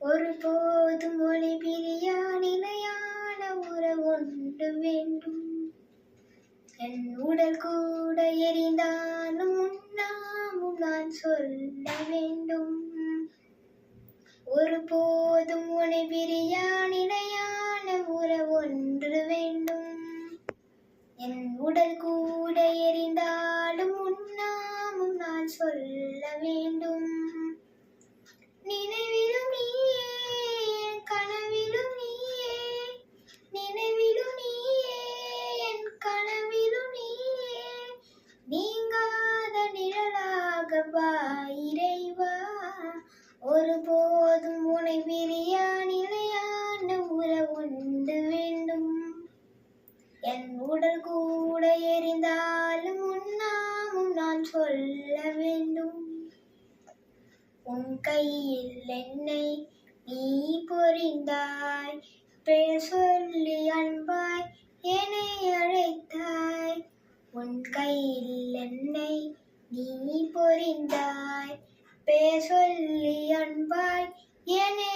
ஒருபோதும் ஒளி பிரியா நிலையான உறவொன்று வேண்டும். என் உடல் கூட எரிந்தாலும் உண்ணாமும் நான் சொல்ல வேண்டும். ஒருபோதும் ஒளி பிரியா நிலையான உறவொன்று வேண்டும். என் உடல் கூட எரிந்தாலும் உண்ணாமும் நான் சொல்ல வேண்டும். நினைவிலும் நீயே, என் கனவிலும் நீயே, நினைவிலும் நீயே, என் கனவிலும் நீயே, நீங்காத நிழலாக வா இறைவா. ஒருபோதும் உனை பிரியா நிலையான உறவொன்று வேண்டும். என் உடல் கூட எரிந்தாலும் உண்ணாமும் நான் சொல்ல வேண்டும். உன் கையில் என்னை நீ பொறிந்தாய், பெயர் சொல்லி அன்பாய் என்னை அழைத்தாய். உன் கையில் என்னை நீ பொறிந்தாய், பெயர் சொல்லி அன்பாய் என்னை